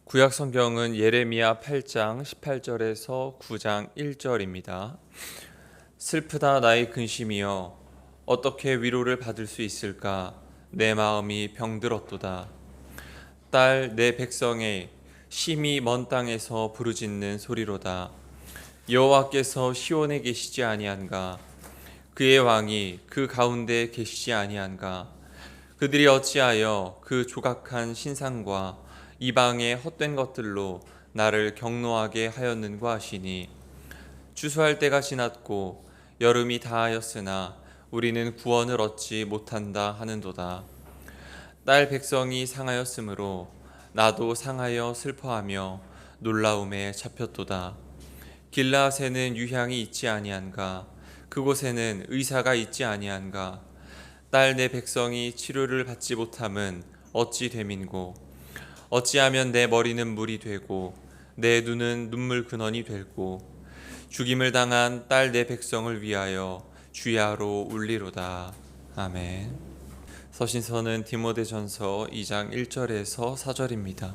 구약 성경은 예레미야 8장 18절에서 9장 1절입니다. 슬프다 나의 근심이여 어떻게 위로를 받을 수 있을까 내 마음이 병들었도다. 딸 내 백성의 심히 먼 땅에서 부르짖는 소리로다. 여호와께서 시온에 계시지 아니한가 그의 왕이 그 가운데 계시지 아니한가 그들이 어찌하여 그 조각한 신상과 이방의 헛된 것들로 나를 경노하게 하였는고 하시니 추수할 때가 지났고 여름이 다하였으나 우리는 구원을 얻지 못한다 하는도다. 딸 백성이 상하였으므로 나도 상하여 슬퍼하며 놀라움에 잡혔도다. 길라앗에는 유향이 있지 아니한가 그곳에는 의사가 있지 아니한가 딸 내 백성이 치료를 받지 못함은 어찌 됨인고 어찌하면 내 머리는 물이 되고 내 눈은 눈물 근원이 되고 죽임을 당한 딸 내 백성을 위하여 주야로 울리로다. 아멘. 서신서는 디모데전서 2장 1절에서 4절입니다.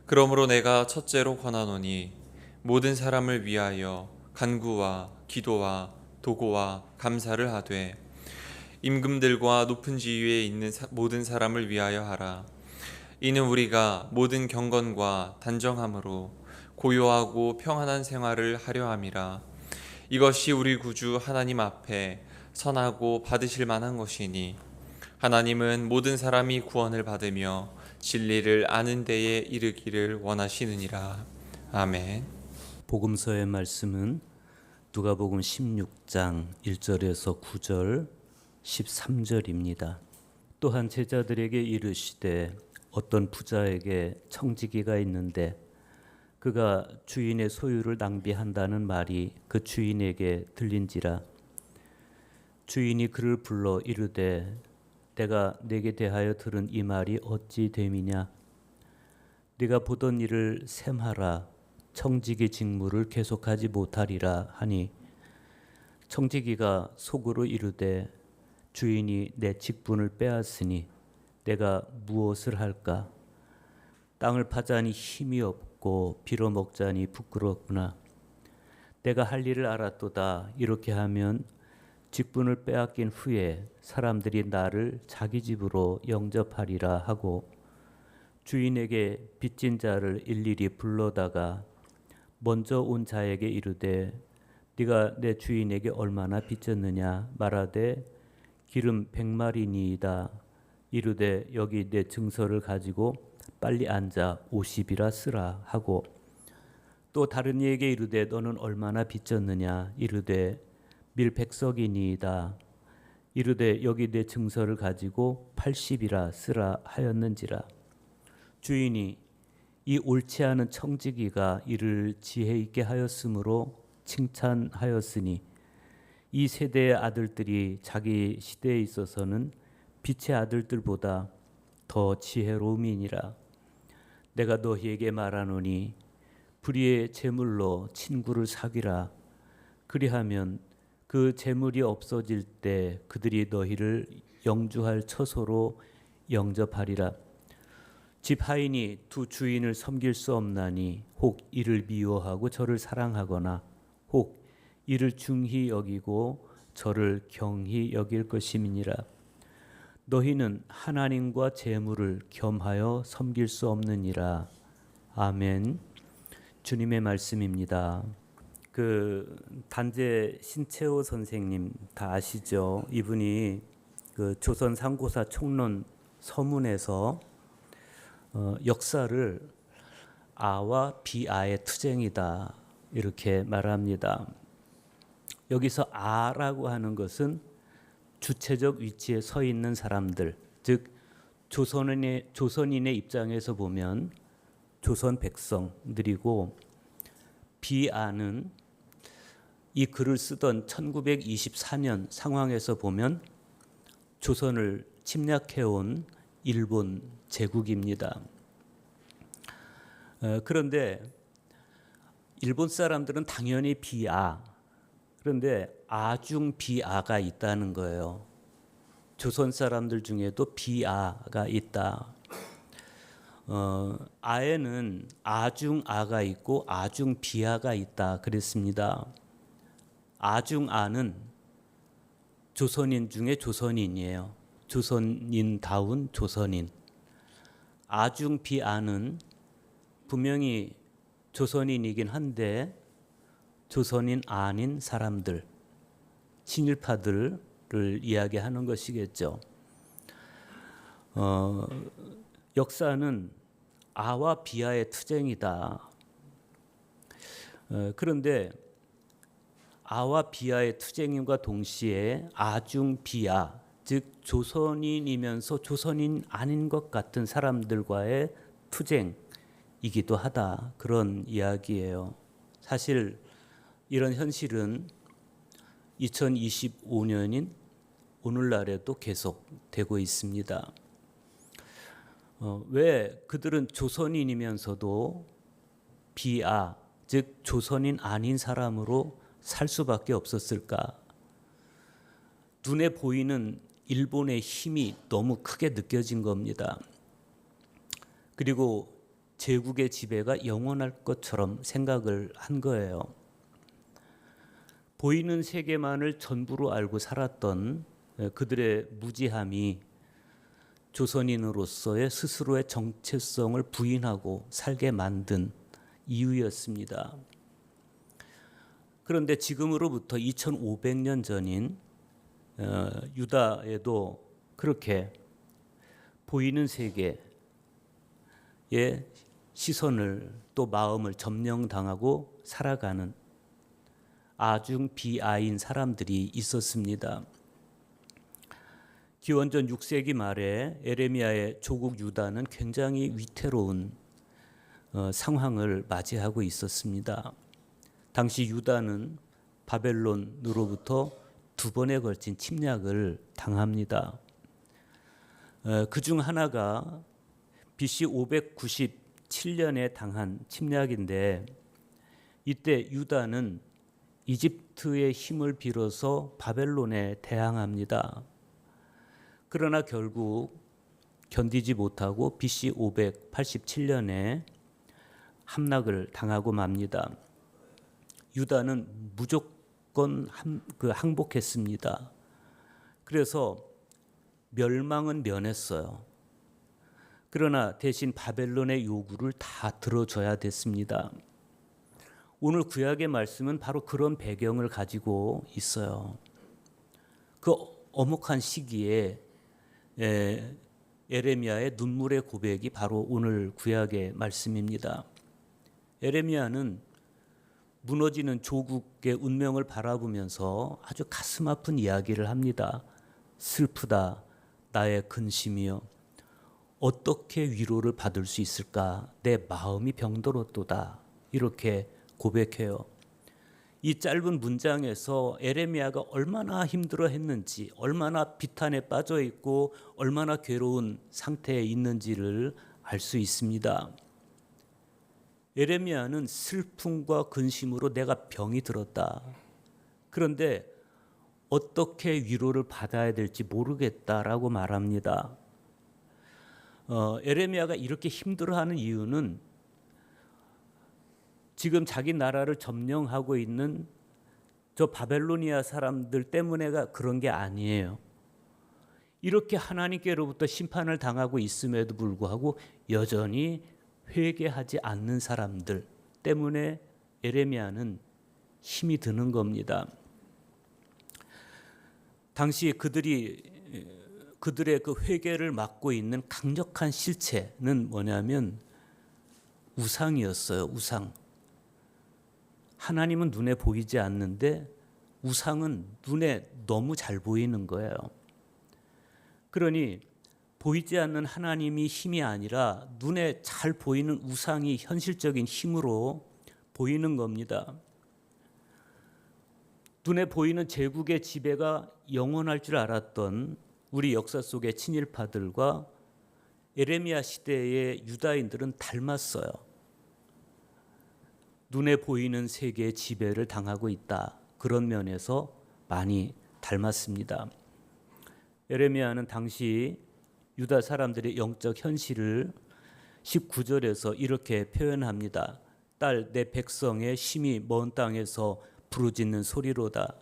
그러므로 내가 첫째로 권하노니 모든 사람을 위하여 간구와 기도와 도고와 감사를 하되 임금들과 높은 지위에 있는 모든 사람을 위하여 하라. 이는 우리가 모든 경건과 단정함으로 고요하고 평안한 생활을 하려 함이라. 이것이 우리 구주 하나님 앞에 선하고 받으실 만한 것이니 하나님은 모든 사람이 구원을 받으며 진리를 아는 데에 이르기를 원하시느니라. 아멘. 복음서의 말씀은 누가복음 16장 1절에서 9절 13절입니다. 또한 제자들에게 이르시되 어떤 부자에게 청지기가 있는데 그가 주인의 소유를 낭비한다는 말이 그 주인에게 들린지라. 주인이 그를 불러 이르되 내가 내게 대하여 들은 이 말이 어찌 됨이냐. 네가 보던 일을 셈하라. 청지기 직무를 계속하지 못하리라 하니 청지기가 속으로 이르되 주인이 내 직분을 빼앗으니 내가 무엇을 할까? 땅을 파자니 힘이 없고 빌어먹자니 부끄럽구나. 내가 할 일을 알았도다. 이렇게 하면 직분을 빼앗긴 후에 사람들이 나를 자기 집으로 영접하리라 하고 주인에게 빚진 자를 일일이 불러다가 먼저 온 자에게 이르되 네가 내 주인에게 얼마나 빚졌느냐 말하되 기름 100마리니이다. 이르되 여기 내 증서를 가지고 빨리 앉아 50이라 쓰라 하고 또 다른 이에게 이르되 너는 얼마나 빚졌느냐 이르되 밀 100석이니이다. 이르되 여기 내 증서를 가지고 80이라 쓰라 하였는지라. 주인이 이 옳지 않은 청지기가 이를 지혜 있게 하였으므로 칭찬하였으니 이 세대의 아들들이 자기 시대에 있어서는 빛의 아들들보다 더 지혜로움이니라. 내가 너희에게 말하노니 불의의 재물로 친구를 사귀라. 그리하면 그 재물이 없어질 때 그들이 너희를 영주할 처소로 영접하리라. 집 하인이 두 주인을 섬길 수 없나니 혹 이를 미워하고 저를 사랑하거나 혹 이를 중히 여기고 저를 경히 여길 것임이니라. 너희는 하나님과 재물을 겸하여 섬길 수 없느니라. 아멘. 주님의 말씀입니다. 그 단재 신채호 선생님 다 아시죠? 이분이 그 조선 상고사 총론 서문에서 역사를 아와 비아의 투쟁이다 이렇게 말합니다. 여기서 아라고 하는 것은 주체적 위치에 서 있는 사람들, 즉 조선인의 입장에서 보면 조선 백성들이고, 비아는 이 글을 쓰던 1924년 상황에서 보면 조선을 침략해온 일본 제국입니다. 그런데 일본 사람들은 당연히 비아, 그런데 아중 비아가 있다는 거예요. 조선 사람들 중에도 비아가 있다. 아에는 아중아가 있고 아중비아가 있다 그랬습니다. 아중아는 조선인 중에 조선인이에요. 조선인다운 조선인. 아중비아는 분명히 조선인이긴 한데 조선인 아닌 사람들, 친일파들을 이야기하는 것이겠죠. 역사는 아와 비아의 투쟁이다. 그런데 아와 비아의 투쟁임과 동시에 아중비아, 즉 조선인이면서 조선인 아닌 것 같은 사람들과의 투쟁이기도 하다. 그런 이야기예요. 사실 이런 현실은 2025년인 오늘날에도 계속되고 있습니다. 왜 그들은 조선인이면서도 비아, 즉 조선인 아닌 사람으로 살 수밖에 없었을까? 눈에 보이는 일본의 힘이 너무 크게 느껴진 겁니다. 그리고 제국의 지배가 영원할 것처럼 생각을 한 거예요. 보이는 세계만을 전부로 알고 살았던 그들의 무지함이 조선인으로서의 스스로의 정체성을 부인하고 살게 만든 이유였습니다. 그런데 지금으로부터 2500년 전인 유다에도 그렇게 보이는 세계의 시선을 또 마음을 점령당하고 살아가는 아중비아인 사람들이 있었습니다. 기원전 6세기 말에 에레미야의 조국 유다는 굉장히 위태로운 상황을 맞이하고 있었습니다. 당시 유다는 바벨론으로부터 두 번에 걸친 침략을 당합니다. 그중 하나가 BC 597년에 당한 침략인데 이때 유다는 이집트의 힘을 빌어서 바벨론에 대항합니다. 그러나 결국 견디지 못하고 BC 587년에 함락을 당하고 맙니다. 유다는 무조건 항복했습니다. 그래서 멸망은 면했어요. 그러나 대신 바벨론의 요구를 다 들어줘야 됐습니다. 오늘 구약의 말씀은 바로 그런 배경을 가지고 있어요. 그 엄혹한 시기에 에레미야의 눈물의 고백이 바로 오늘 구약의 말씀입니다. 에레미야는 무너지는 조국의 운명을 바라보면서 아주 가슴 아픈 이야기를 합니다. 슬프다 나의 근심이여 어떻게 위로를 받을 수 있을까 내 마음이 병들었도다 이렇게 고백해요. 이 짧은 문장에서 에레미야가 얼마나 힘들어했는지 얼마나 비탄에 빠져 있고 얼마나 괴로운 상태에 있는지를 알 수 있습니다. 에레미야는 슬픔과 근심으로 내가 병이 들었다. 그런데 어떻게 위로를 받아야 될지 모르겠다라고 말합니다. 에레미야가 이렇게 힘들어하는 이유는 지금 자기 나라를 점령하고 있는 저 바벨로니아 사람들 때문에가 그런 게 아니에요. 이렇게 하나님께로부터 심판을 당하고 있음에도 불구하고 여전히 회개하지 않는 사람들 때문에 에레미야는 힘이 드는 겁니다. 당시 그들의 그 회개를 막고 있는 강력한 실체는 뭐냐면 우상이었어요. 우상. 하나님은 눈에 보이지 않는데 우상은 눈에 너무 잘 보이는 거예요. 그러니 보이지 않는 하나님이 힘이 아니라 눈에 잘 보이는 우상이 현실적인 힘으로 보이는 겁니다. 눈에 보이는 제국의 지배가 영원할 줄 알았던 우리 역사 속의 친일파들과 에레미야 시대의 유다인들은 닮았어요. 눈에 보이는 세계의 지배를 당하고 있다. 그런 면에서 많이 닮았습니다. 에레미야는 당시 유다 사람들의 영적 현실을 19절에서 이렇게 표현합니다. 딸 내 백성의 심히 먼 땅에서 부르짖는 소리로다.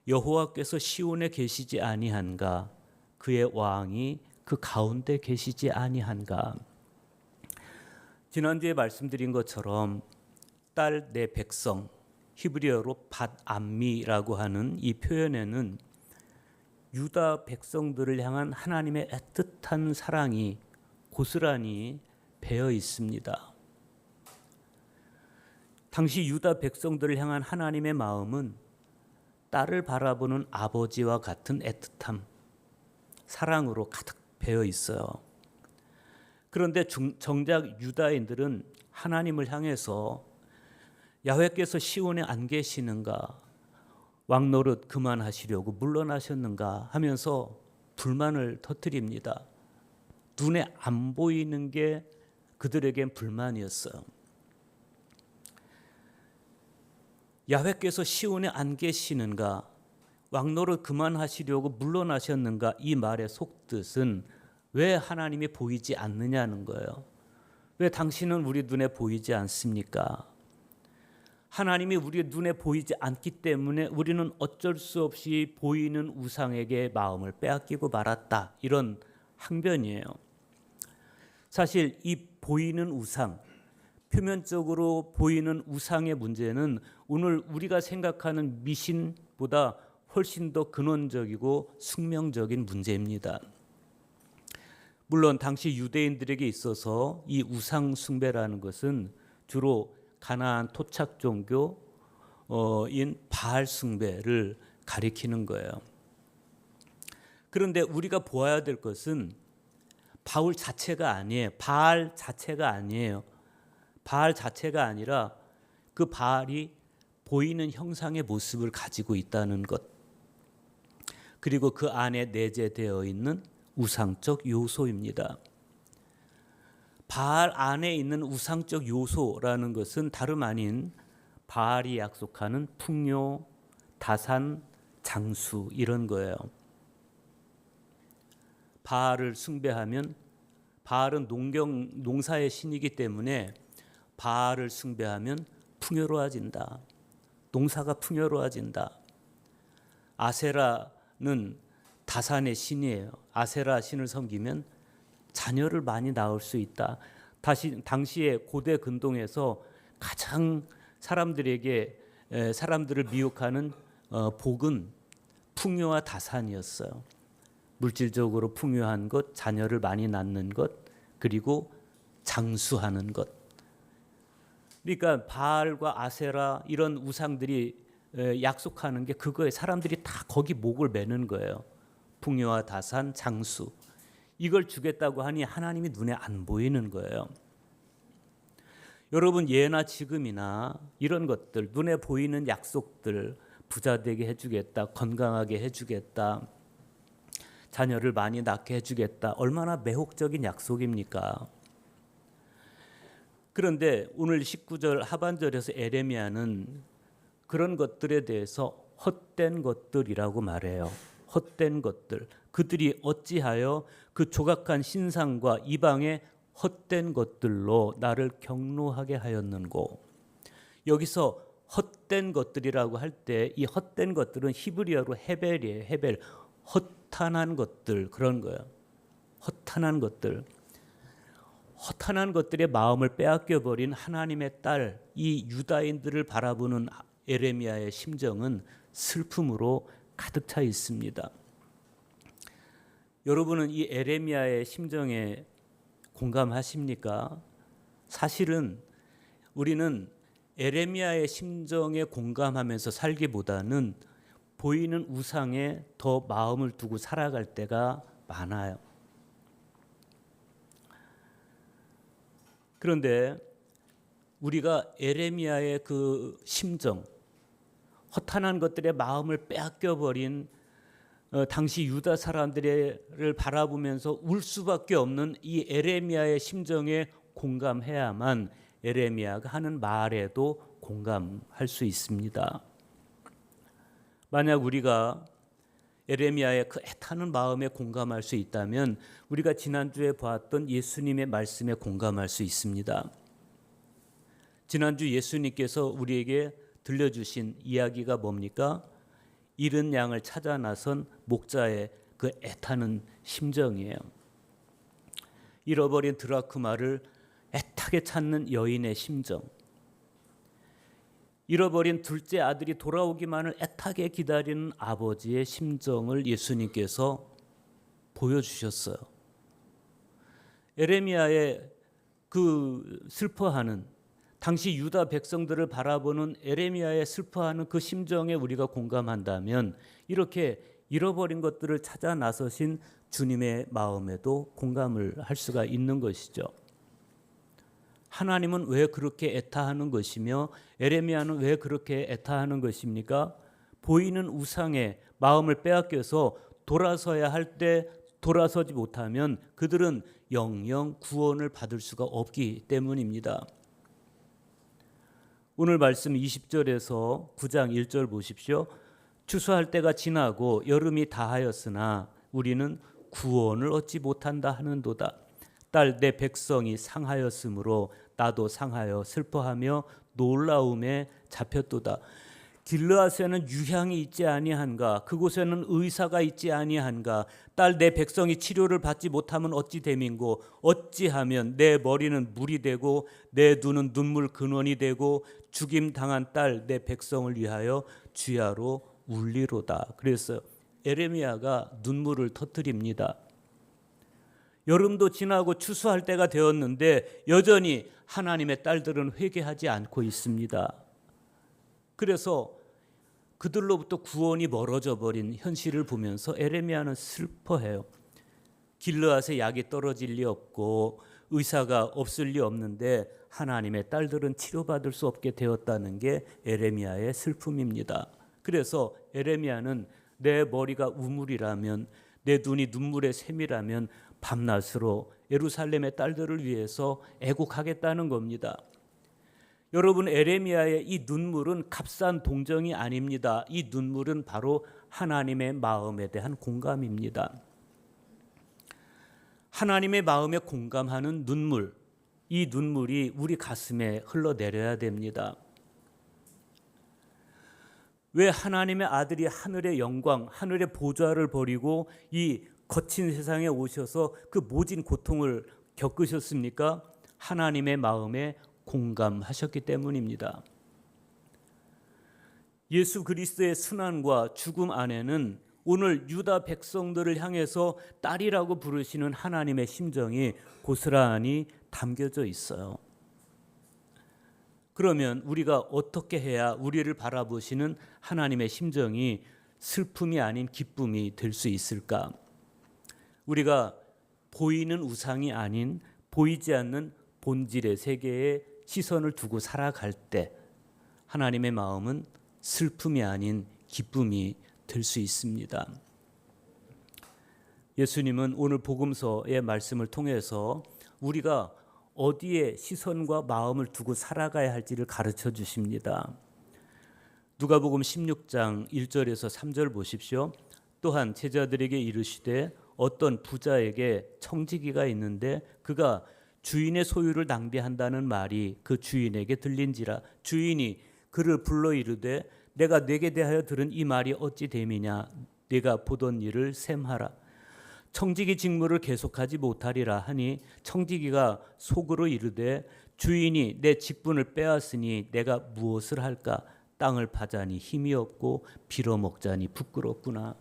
여호와께서 시온에 계시지 아니한가? 그의 왕이 그 가운데 계시지 아니한가? 지난주에 말씀드린 것처럼 딸 내 백성, 히브리어로 밧 암미라고 하는 이 표현에는 유다 백성들을 향한 하나님의 애틋한 사랑이 고스란히 배어 있습니다. 당시 유다 백성들을 향한 하나님의 마음은 딸을 바라보는 아버지와 같은 애틋함, 사랑으로 가득 배어 있어요. 그런데 정작 유다인들은 하나님을 향해서 야훼께서 시온에 안 계시는가, 왕노릇 그만하시려고 물러나셨는가 하면서 불만을 터뜨립니다. 눈에 안 보이는 게 그들에겐 불만이었어요. 야훼께서 시온에 안 계시는가, 왕노릇 그만하시려고 물러나셨는가, 이 말의 속뜻은 왜 하나님이 보이지 않느냐는 거예요. 왜 당신은 우리 눈에 보이지 않습니까? 하나님이 우리 눈에 보이지 않기 때문에 우리는 어쩔 수 없이 보이는 우상에게 마음을 빼앗기고 말았다. 이런 항변이에요. 사실 이 보이는 우상, 표면적으로 보이는 우상의 문제는 오늘 우리가 생각하는 미신보다 훨씬 더 근원적이고 숙명적인 문제입니다. 물론 당시 유대인들에게 있어서 이 우상 숭배라는 것은 주로 가나안 토착 종교인 바알 숭배를 가리키는 거예요. 그런데 우리가 보아야 될 것은 바울 자체가 아니에요. 바알 자체가 아니에요. 바알 자체가 아니라 그 바알이 보이는 형상의 모습을 가지고 있다는 것, 그리고 그 안에 내재되어 있는 우상적 요소입니다. 바알 안에 있는 우상적 요소라는 것은 다름 아닌 바알이 약속하는 풍요, 다산, 장수 이런 거예요. 바알을 숭배하면, 바알은 농사의 신이기 때문에 바알을 숭배하면 풍요로워진다. 농사가 풍요로워진다. 아세라는 다산의 신이에요. 아세라 신을 섬기면 자녀를 많이 낳을 수 있다. 당시에 고대 근동에서 가장 사람들을 미혹하는 복은 풍요와 다산이었어요. 물질적으로 풍요한 것, 자녀를 많이 낳는 것, 그리고 장수하는 것. 그러니까 바알과 아세라 이런 우상들이 약속하는 게 그거에 사람들이 다 거기 목을 매는 거예요. 풍요와 다산, 장수. 이걸 주겠다고 하니 하나님이 눈에 안 보이는 거예요. 여러분, 예나 지금이나 이런 것들, 눈에 보이는 약속들, 부자 되게 해주겠다, 건강하게 해주겠다, 자녀를 많이 낳게 해주겠다, 얼마나 매혹적인 약속입니까? 그런데 오늘 19절 하반절에서 에레미야는 그런 것들에 대해서 헛된 것들이라고 말해요. 헛된 것들. 그들이 어찌하여 그 조각한 신상과 이방의 헛된 것들로 나를 경노하게 하였는고. 여기서 헛된 것들이라고 할 때 이 헛된 것들은 히브리어로 헤벨이에요. 헤벨. 허탄한 것들, 그런 거예요. 허탄한 것들. 허탄한 것들의 마음을 빼앗겨 버린 하나님의 딸, 이 유다인들을 바라보는 에레미야의 심정은 슬픔으로 가득 차 있습니다. 여러분은 이 에레미야의 심정에 공감하십니까? 사실은 우리는 에레미야의 심정에 공감하면서 살기보다는 보이는 우상에 더 마음을 두고 살아갈 때가 많아요. 그런데 우리가 에레미야의 그 심정, 허탄한 것들의 마음을 빼앗겨버린 당시 유다 사람들을 바라보면서 울 수밖에 없는 이 에레미야의 심정에 공감해야만 에레미야가 하는 말에도 공감할 수 있습니다. 만약 우리가 에레미야의 그 애타는 마음에 공감할 수 있다면 우리가 지난주에 보았던 예수님의 말씀에 공감할 수 있습니다. 지난주 예수님께서 우리에게 들려주신 이야기가 뭡니까? 잃은 양을 찾아 나선 목자의 그 애타는 심정이에요. 잃어버린 드라크마를 애타게 찾는 여인의 심정, 잃어버린 둘째 아들이 돌아오기만을 애타게 기다리는 아버지의 심정을 예수님께서 보여주셨어요. 에레미야의 그 슬퍼하는, 당시 유다 백성들을 바라보는 에레미야의 슬퍼하는 그 심정에 우리가 공감한다면 이렇게 잃어버린 것들을 찾아 나서신 주님의 마음에도 공감을 할 수가 있는 것이죠. 하나님은 왜 그렇게 애타하는 것이며 에레미야는 왜 그렇게 애타하는 것입니까? 보이는 우상에 마음을 빼앗겨서 돌아서야 할 때 돌아서지 못하면 그들은 영영 구원을 받을 수가 없기 때문입니다. 오늘 말씀 20절에서 9장 1절 보십시오. 추수할 때가 지나고 여름이 다하였으나 우리는 구원을 얻지 못한다 하는도다. 딸 내 백성이 상하였으므로 나도 상하여 슬퍼하며 놀라움에 잡혔도다. 길르앗에는 유향이 있지 아니한가? 그곳에는 의사가 있지 아니한가? 딸 내 백성이 치료를 받지 못하면 어찌 됨인고? 어찌하면 내 머리는 물이 되고 내 눈은 눈물 근원이 되고 죽임 당한 딸 내 백성을 위하여 주야로 울리로다. 그래서 에레미야가 눈물을 터뜨립니다. 여름도 지나고 추수할 때가 되었는데 여전히 하나님의 딸들은 회개하지 않고 있습니다. 그래서 그들로부터 구원이 멀어져 버린 현실을 보면서 에레미야는 슬퍼해요. 길르앗에 약이 떨어질 리 없고 의사가 없을 리 없는데 하나님의 딸들은 치료받을 수 없게 되었다는 게 에레미야의 슬픔입니다. 그래서 에레미야는 내 머리가 우물이라면 내 눈이 눈물의 샘이라면 밤낮으로 예루살렘의 딸들을 위해서 애곡하겠다는 겁니다. 여러분, 에레미야의 이 눈물은 값싼 동정이 아닙니다. 이 눈물은 바로 하나님의 마음에 대한 공감입니다. 하나님의 마음에 공감하는 눈물, 이 눈물이 우리 가슴에 흘러내려야 됩니다. 왜 하나님의 아들이 하늘의 영광, 하늘의 보좌를 버리고 이 거친 세상에 오셔서 그 모진 고통을 겪으셨습니까? 하나님의 마음에 공감하셨기 때문입니다. 예수 그리스도의 순환과 죽음 안에는 오늘 유다 백성들을 향해서 딸이라고 부르시는 하나님의 심정이 고스란히 담겨져 있어요. 그러면 우리가 어떻게 해야 우리를 바라보시는 하나님의 심정이 슬픔이 아닌 기쁨이 될 수 있을까? 우리가 보이는 우상이 아닌 보이지 않는 본질의 세계에 시선을 두고 살아갈 때 하나님의 마음은 슬픔이 아닌 기쁨이 될 수 있습니다. 예수님은 오늘 복음서의 말씀을 통해서 우리가 어디에 시선과 마음을 두고 살아가야 할지를 가르쳐 주십니다. 누가복음 16장 1절에서 3절 보십시오. 또한 제자들에게 이르시되 어떤 부자에게 청지기가 있는데 그가 주인의 소유를 낭비한다는 말이 그 주인에게 들린지라. 주인이 그를 불러 이르되 내가 네게 대하여 들은 이 말이 어찌 됨이냐. 네가 보던 일을 셈하라. 청지기 직무를 계속하지 못하리라 하니 청지기가 속으로 이르되 주인이 내 직분을 빼앗으니 내가 무엇을 할까. 땅을 파자니 힘이 없고 빌어먹자니 부끄럽구나.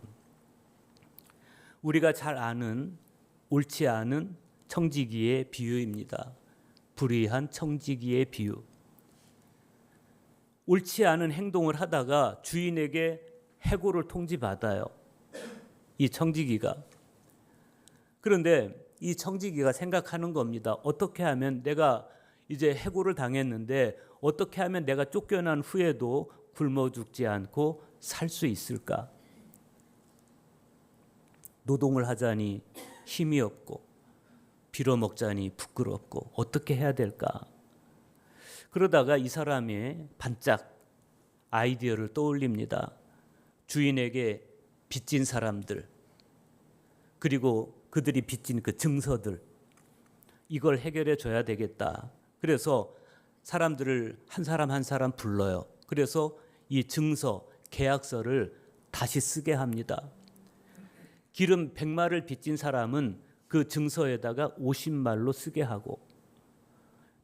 우리가 잘 아는 옳지 않은 청지기의 비유입니다. 불의한 청지기의 비유. 옳지 않은 행동을 하다가 주인에게 해고를 통지받아요. 이 청지기가. 그런데 이 청지기가 생각하는 겁니다. 어떻게 하면 내가 이제 해고를 당했는데 어떻게 하면 내가 쫓겨난 후에도 굶어 죽지 않고 살 수 있을까? 노동을 하자니 힘이 없고 빌어먹자니 부끄럽고 어떻게 해야 될까? 그러다가 이 사람이 반짝 아이디어를 떠올립니다. 주인에게 빚진 사람들, 그리고 그들이 빚진 그 증서들, 이걸 해결해 줘야 되겠다. 그래서 사람들을 한 사람 한 사람 불러요. 그래서 이 증서, 계약서를 다시 쓰게 합니다. 기름 100마를 빚진 사람은 그 증서에다가 50말로 쓰게 하고,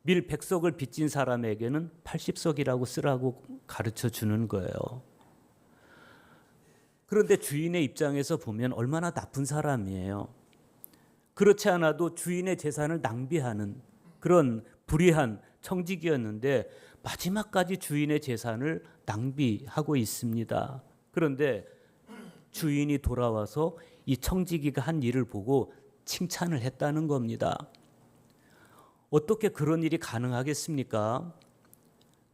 밀 100석을 빚진 사람에게는 80석이라고 쓰라고 가르쳐 주는 거예요. 그런데 주인의 입장에서 보면 얼마나 나쁜 사람이에요. 그렇지 않아도 주인의 재산을 낭비하는 그런 불의한 청지기였는데 마지막까지 주인의 재산을 낭비하고 있습니다. 그런데 주인이 돌아와서 이 청지기가 한 일을 보고 칭찬을 했다는 겁니다. 어떻게 그런 일이 가능하겠습니까?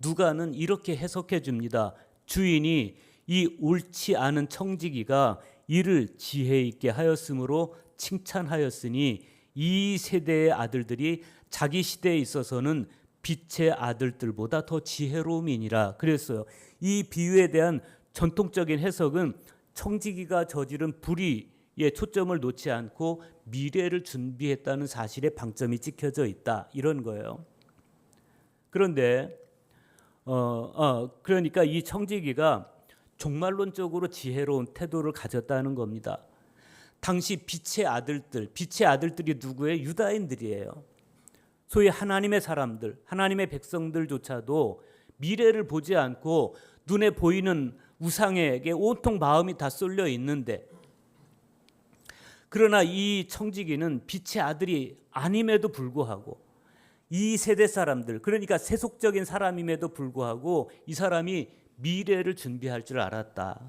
누가는 이렇게 해석해 줍니다. 주인이 이 옳지 않은 청지기가 이를 지혜 있게 하였으므로 칭찬하였으니 이 세대의 아들들이 자기 시대에 있어서는 빛의 아들들보다 더 지혜로움이니라 그랬어요. 이 비유에 대한 전통적인 해석은 청지기가 저지른 불의에 초점을 놓지 않고 미래를 준비했다는 사실에 방점이 찍혀져 있다, 이런 거예요. 그런데 그러니까 이 청지기가 종말론적으로 지혜로운 태도를 가졌다는 겁니다. 당시 빛의 아들들이 누구예요? 유다인들이에요. 소위 하나님의 사람들, 하나님의 백성들조차도 미래를 보지 않고 눈에 보이는 우상에게 온통 마음이 다 쏠려 있는데, 그러나 이 청지기는 빛의 아들이 아님에도 불구하고 이 세대 사람들, 그러니까 세속적인 사람임에도 불구하고 이 사람이 미래를 준비할 줄 알았다.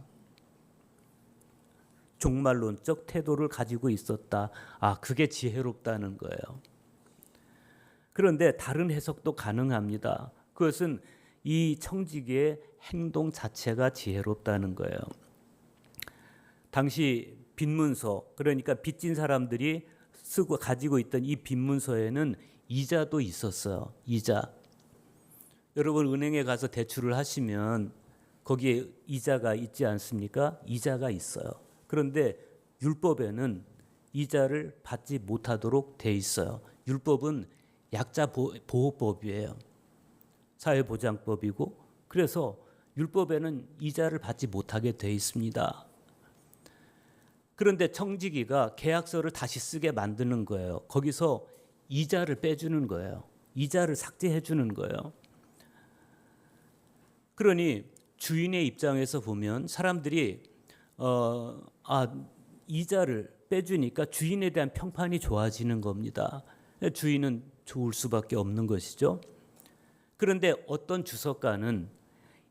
종말론적 태도를 가지고 있었다. 그게 지혜롭다는 거예요. 그런데 다른 해석도 가능합니다. 그것은 이 청지기의 행동 자체가 지혜롭다는 거예요. 당시 빚문서, 그러니까 빚진 사람들이 쓰고 가지고 있던 이 빚문서에는 이자도 있었어요. 이자. 여러분 은행에 가서 대출을 하시면 거기에 이자가 있지 않습니까? 이자가 있어요. 그런데 율법에는 이자를 받지 못하도록 돼 있어요. 율법은 약자 보호법이에요. 사회보장법이고, 그래서 율법에는 이자를 받지 못하게 돼 있습니다. 그런데 청지기가 계약서를 다시 쓰게 만드는 거예요. 거기서 이자를 빼주는 거예요. 이자를 삭제해 주는 거예요. 그러니 주인의 입장에서 보면 사람들이 이자를 빼주니까 주인에 대한 평판이 좋아지는 겁니다. 주인은 좋을 수밖에 없는 것이죠. 그런데 어떤 주석가는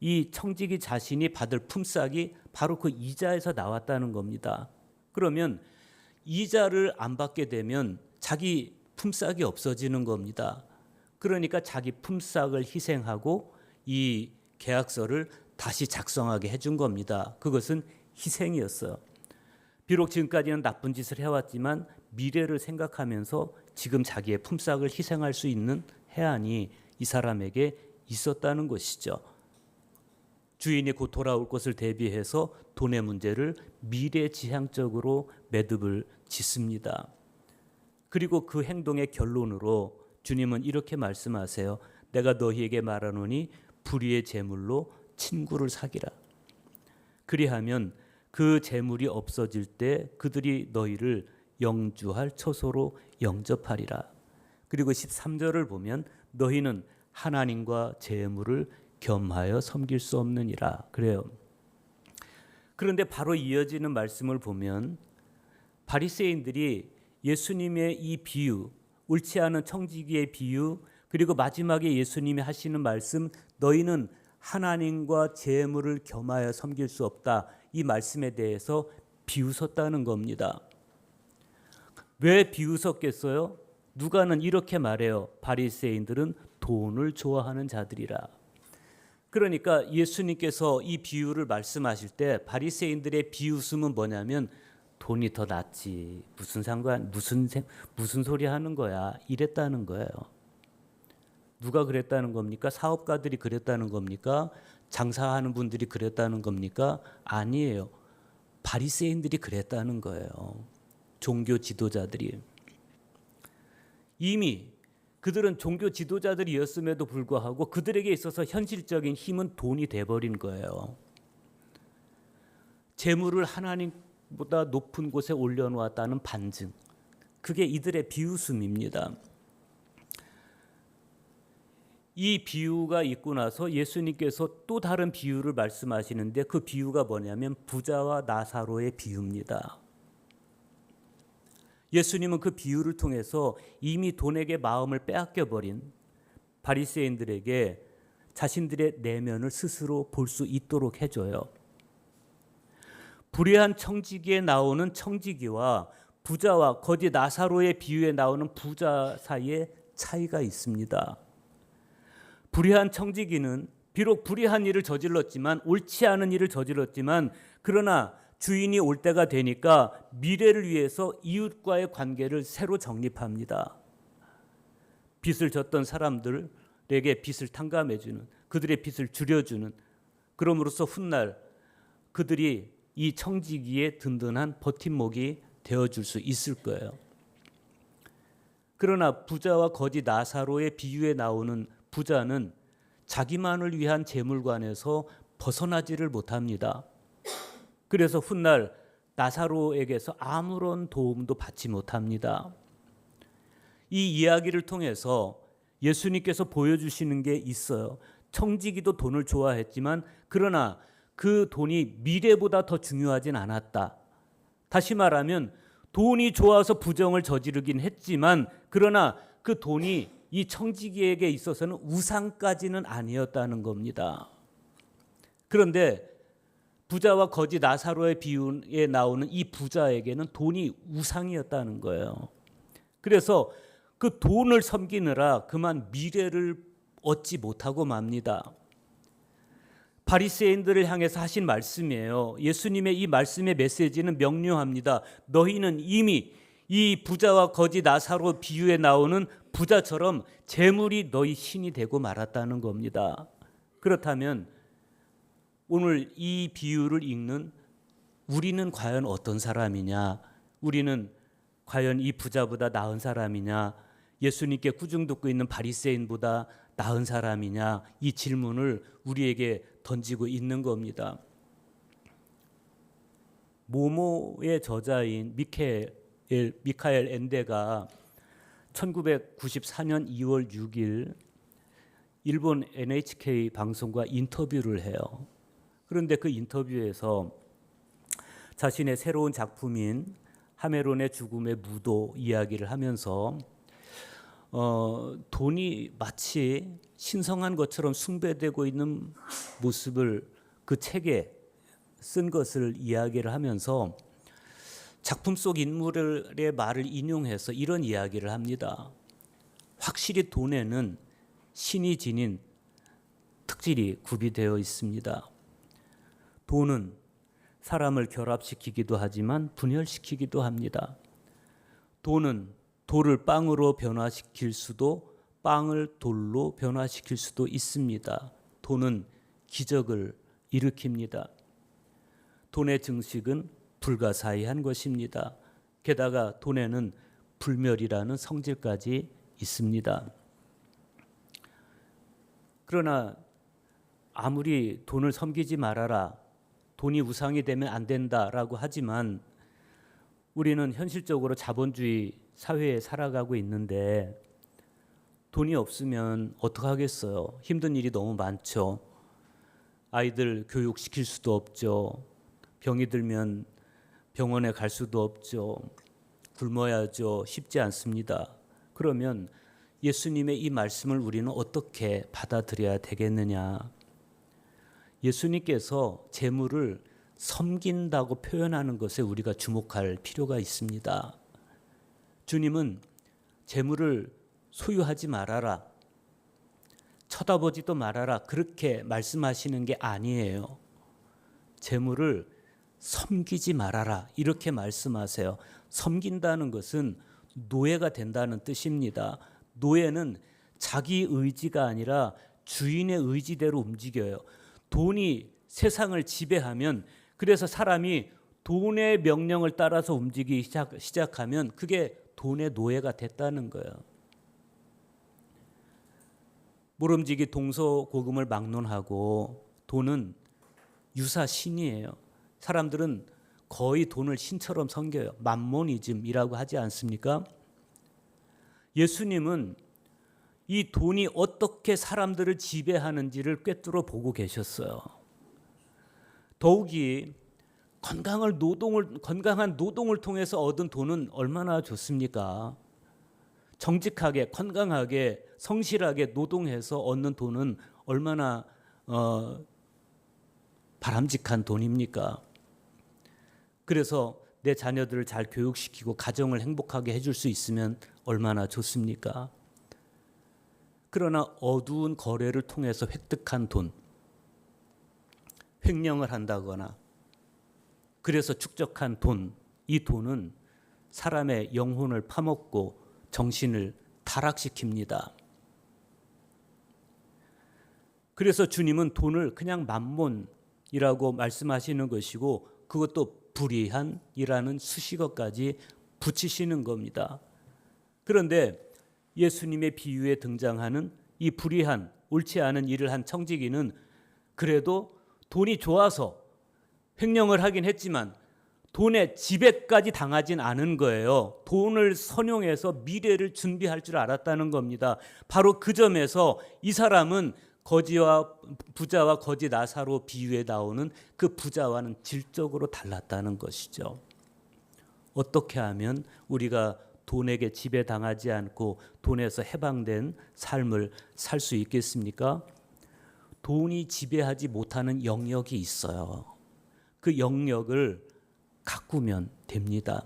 이 청지기 자신이 받을 품삯이 바로 그 이자에서 나왔다는 겁니다. 그러면 이자를 안 받게 되면 자기 품삯이 없어지는 겁니다. 그러니까 자기 품삯을 희생하고 이 계약서를 다시 작성하게 해준 겁니다. 그것은 희생이었어요. 비록 지금까지는 나쁜 짓을 해왔지만 미래를 생각하면서 지금 자기의 품삯을 희생할 수 있는 해안이 이 사람에게 있었다는 것이죠. 주인이 곧 돌아올 것을 대비해서 돈의 문제를 미래지향적으로 매듭을 짓습니다. 그리고 그 행동의 결론으로 주님은 이렇게 말씀하세요. 내가 너희에게 말하노니 불의의 재물로 친구를 사귀라. 그리하면 그 재물이 없어질 때 그들이 너희를 영주할 처소로 영접하리라. 그리고 13절을 보면 너희는 하나님과 재물을 겸하여 섬길 수 없느니라 그래요. 그런데 바로 이어지는 말씀을 보면 바리새인들이 예수님의 이 비유, 옳지 않은 청지기의 비유, 그리고 마지막에 예수님이 하시는 말씀, 너희는 하나님과 재물을 겸하여 섬길 수 없다, 이 말씀에 대해서 비웃었다는 겁니다. 왜 비웃었겠어요? 누가는 이렇게 말해요. 바리새인들은 돈을 좋아하는 자들이라. 그러니까 예수님께서 이 비유를 말씀하실 때 바리새인들의 비웃음은 뭐냐면 돈이 더 낫지, 무슨 상관, 무슨 소리 하는 거야, 이랬다는 거예요. 누가 그랬다는 겁니까? 사업가들이 그랬다는 겁니까? 장사하는 분들이 그랬다는 겁니까? 아니에요. 바리새인들이 그랬다는 거예요. 종교 지도자들이. 이미 그들은 종교 지도자들이었음에도 불구하고 그들에게 있어서 현실적인 힘은 돈이 돼버린 거예요. 재물을 하나님보다 높은 곳에 올려놓았다는 반증. 그게 이들의 비웃음입니다. 이 비유가 있고 나서 예수님께서 또 다른 비유를 말씀하시는데 그 비유가 뭐냐면 부자와 나사로의 비유입니다. 예수님은 그 비유를 통해서 이미 돈에게 마음을 빼앗겨버린 바리새인들에게 자신들의 내면을 스스로 볼 수 있도록 해줘요. 불의한 청지기에 나오는 청지기와 부자와 거지 나사로의 비유에 나오는 부자 사이에 차이가 있습니다. 불의한 청지기는 비록 불의한 일을 저질렀지만 옳지 않은 일을 저질렀지만 그러나 주인이 올 때가 되니까 미래를 위해서 이웃과의 관계를 새로 정립합니다. 빚을 졌던 사람들에게 빚을 탕감해주는, 그들의 빚을 줄여주는, 그럼으로써 훗날 그들이 이 청지기의 든든한 버팀목이 되어줄 수 있을 거예요. 그러나 부자와 거지 나사로의 비유에 나오는 부자는 자기만을 위한 재물관에서 벗어나지를 못합니다. 그래서 훗날 나사로에게서 아무런 도움도 받지 못합니다. 이 이야기를 통해서 예수님께서 보여주시는 게 있어요. 청지기도 돈을 좋아했지만 그러나 그 돈이 미래보다 더 중요하진 않았다. 다시 말하면 돈이 좋아서 부정을 저지르긴 했지만 그러나 그 돈이 이 청지기에게 있어서는 우상까지는 아니었다는 겁니다. 그런데 부자와 거지 나사로의 비유에 나오는 이 부자에게는 돈이 우상이었다는 거예요. 그래서 그 돈을 섬기느라 그만 미래를 얻지 못하고 맙니다. 바리새인들을 향해서 하신 말씀이에요. 예수님의 이 말씀의 메시지는 명료합니다. 너희는 이미 이 부자와 거지 나사로 비유에 나오는 부자처럼 재물이 너희 신이 되고 말았다는 겁니다. 그렇다면 오늘 이 비유를 읽는 우리는 과연 어떤 사람이냐? 우리는 과연 이 부자보다 나은 사람이냐? 예수님께 꾸중 듣고 있는 바리새인보다 나은 사람이냐? 이 질문을 우리에게 던지고 있는 겁니다. 모모의 저자인 미카엘 엔데가 1994년 2월 6일 일본 NHK 방송과 인터뷰를 해요. 그런데 그 인터뷰에서 자신의 새로운 작품인 하메론의 죽음의 무도 이야기를 하면서 돈이 마치 신성한 것처럼 숭배되고 있는 모습을 그 책에 쓴 것을 이야기를 하면서 작품 속 인물의 말을 인용해서 이런 이야기를 합니다. 확실히 돈에는 신이 지닌 특질이 구비되어 있습니다. 돈은 사람을 결합시키기도 하지만 분열시키기도 합니다. 돈은 돌을 빵으로 변화시킬 수도 빵을 돌로 변화시킬 수도 있습니다. 돈은 기적을 일으킵니다. 돈의 증식은 불가사의한 것입니다. 게다가 돈에는 불멸이라는 성질까지 있습니다. 그러나 아무리 돈을 섬기지 말아라, 돈이 우상이 되면 안 된다라고 하지만 우리는 현실적으로 자본주의 사회에 살아가고 있는데 돈이 없으면 어떡하겠어요? 힘든 일이 너무 많죠. 아이들 교육시킬 수도 없죠. 병이 들면 병원에 갈 수도 없죠. 굶어야죠. 쉽지 않습니다. 그러면 예수님의 이 말씀을 우리는 어떻게 받아들여야 되겠느냐? 예수님께서 재물을 섬긴다고 표현하는 것에 우리가 주목할 필요가 있습니다. 주님은 재물을 소유하지 말아라, 쳐다보지도 말아라 그렇게 말씀하시는 게 아니에요. 재물을 섬기지 말아라 이렇게 말씀하세요. 섬긴다는 것은 노예가 된다는 뜻입니다. 노예는 자기 의지가 아니라 주인의 의지대로 움직여요. 돈이 세상을 지배하면 그래서 사람이 돈의 명령을 따라서 움직이기 시작하면 그게 돈의 노예가 됐다는 거예요. 모름지기 동서고금을 막론하고 돈은 유사신이에요. 사람들은 거의 돈을 신처럼 섬겨요. 맘모니즘이라고 하지 않습니까? 예수님은 이 돈이 어떻게 사람들을 지배하는지를 꿰뚫어 보고 계셨어요. 더욱이 건강한 노동을 통해서 얻은 돈은 얼마나 좋습니까? 정직하게, 건강하게, 성실하게 노동해서 얻는 돈은 얼마나 바람직한 돈입니까? 그래서 내 자녀들을 잘 교육시키고 가정을 행복하게 해줄 수 있으면 얼마나 좋습니까? 그러나 어두운 거래를 통해서 획득한 돈, 횡령을 한다거나 그래서 축적한 돈, 이 돈은 사람의 영혼을 파먹고 정신을 타락시킵니다. 그래서 주님은 돈을 그냥 만몬이라고 말씀하시는 것이고 그것도 불의한이라는 수식어까지 붙이시는 겁니다. 그런데 예수님의 비유에 등장하는 이 불의한, 옳지 않은 일을 한 청지기는 그래도 돈이 좋아서 횡령을 하긴 했지만 돈의 지배까지 당하진 않은 거예요. 돈을 선용해서 미래를 준비할 줄 알았다는 겁니다. 바로 그 점에서 이 사람은 부자와 거지 나사로 비유에 나오는 그 부자와는 질적으로 달랐다는 것이죠. 어떻게 하면 우리가 돈에게 지배당하지 않고 돈에서 해방된 삶을 살 수 있겠습니까? 돈이 지배하지 못하는 영역이 있어요. 그 영역을 가꾸면 됩니다.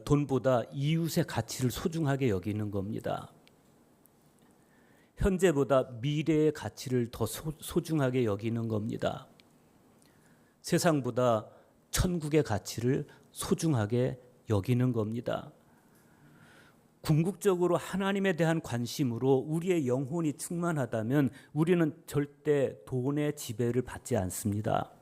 돈보다 이웃의 가치를 소중하게 여기는 겁니다. 현재보다 미래의 가치를 더 소중하게 여기는 겁니다. 세상보다 천국의 가치를 소중하게 여기는 겁니다. 궁극적으로 하나님에 대한 관심으로 우리의 영혼이 충만하다면 우리는 절대 돈의 지배를 받지 않습니다.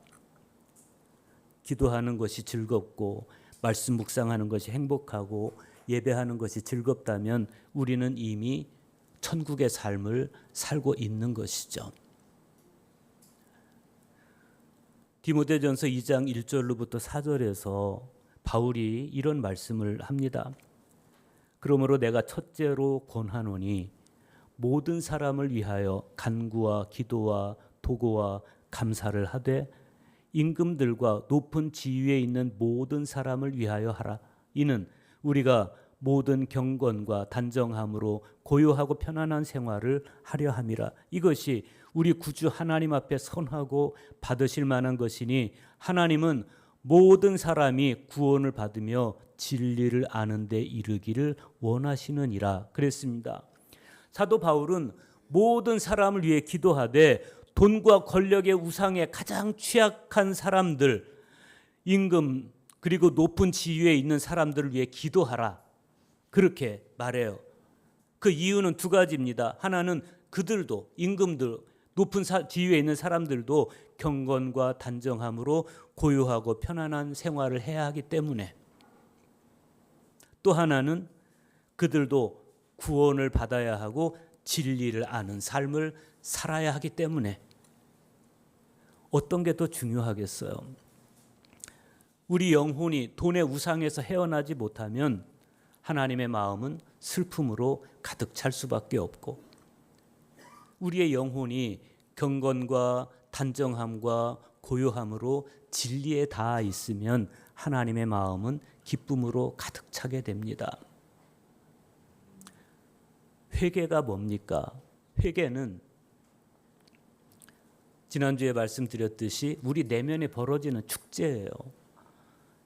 기도하는 것이 즐겁고 말씀 묵상하는 것이 행복하고 예배하는 것이 즐겁다면 우리는 이미 천국의 삶을 살고 있는 것이죠. 디모데전서 2장 1절로부터 4절에서 바울이 이런 말씀을 합니다. 그러므로 내가 첫째로 권하노니 모든 사람을 위하여 간구와 기도와 도고와 감사를 하되 임금들과 높은 지위에 있는 모든 사람을 위하여 하라. 이는 우리가 모든 경건과 단정함으로 고요하고 편안한 생활을 하려 함이라. 이것이 우리 구주 하나님 앞에 선하고 받으실 만한 것이니 하나님은 모든 사람이 구원을 받으며 진리를 아는 데 이르기를 원하시느니라 그랬습니다. 사도 바울은 모든 사람을 위해 기도하되 돈과 권력의 우상에 가장 취약한 사람들, 임금 그리고 높은 지위에 있는 사람들을 위해 기도하라 그렇게 말해요. 그 이유는 두 가지입니다. 하나는 그들도 임금들 높은 지위에 있는 사람들도 경건과 단정함으로 고요하고 편안한 생활을 해야 하기 때문에, 또 하나는 그들도 구원을 받아야 하고 진리를 아는 삶을 살아야 하기 때문에. 어떤 게 더 중요하겠어요? 우리 영혼이 돈의 우상에서 헤어나지 못하면 하나님의 마음은 슬픔으로 가득 찰 수밖에 없고, 우리의 영혼이 경건과 단정함과 고요함으로 진리에 닿아 있으면 하나님의 마음은 기쁨으로 가득 차게 됩니다. 회개가 뭡니까? 회개는 지난주에 말씀드렸듯이 우리 내면에 벌어지는 축제예요.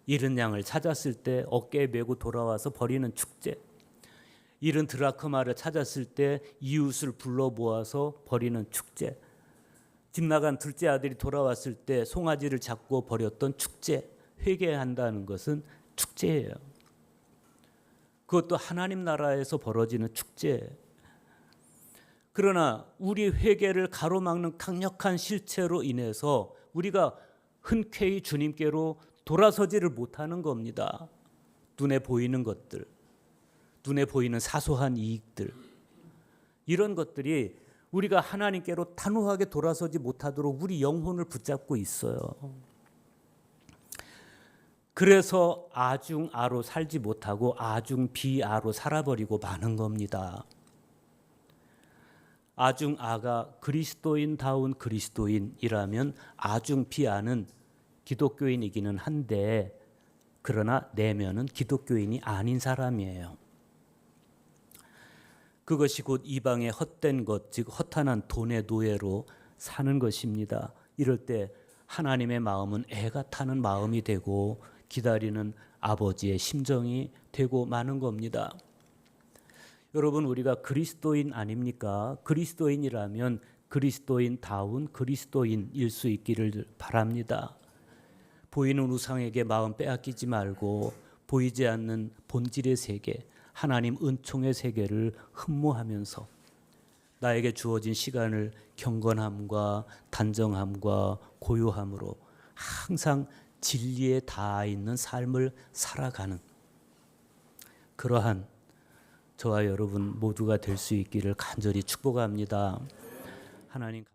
잃은 양을 찾았을 때 어깨에 메고 돌아와서 버리는 축제, 잃은 드라크마를 찾았을 때 이웃을 불러 모아서 버리는 축제, 집 나간 둘째 아들이 돌아왔을 때 송아지를 잡고 버렸던 축제. 회개한다는 것은 축제예요. 그것도 하나님 나라에서 벌어지는 축제. 그러나 우리 회개를 가로막는 강력한 실체로 인해서 우리가 흔쾌히 주님께로 돌아서지를 못하는 겁니다. 눈에 보이는 것들, 눈에 보이는 사소한 이익들, 이런 것들이 우리가 하나님께로 단호하게 돌아서지 못하도록 우리 영혼을 붙잡고 있어요. 그래서 아중아로 살지 못하고 아중비아로 살아버리고 마는 겁니다. 아중아가 그리스도인다운 그리스도인이라면 아중비아는 기독교인이기는 한데 그러나 내면은 기독교인이 아닌 사람이에요. 그것이 곧 이방의 헛된 것, 즉 허탄한 돈의 노예로 사는 것입니다. 이럴 때 하나님의 마음은 애가 타는 마음이 되고 기다리는 아버지의 심정이 되고 마는 겁니다. 여러분, 우리가 그리스도인 아닙니까? 그리스도인이라면 그리스도인다운 그리스도인일 수 있기를 바랍니다. 보이는 우상에게 마음 빼앗기지 말고 보이지 않는 본질의 세계, 하나님 은총의 세계를 흠모하면서 나에게 주어진 시간을 경건함과 단정함과 고요함으로 항상 진리에 닿아 있는 삶을 살아가는 그러한 저와 여러분 모두가 될 수 있기를 간절히 축복합니다. 하나님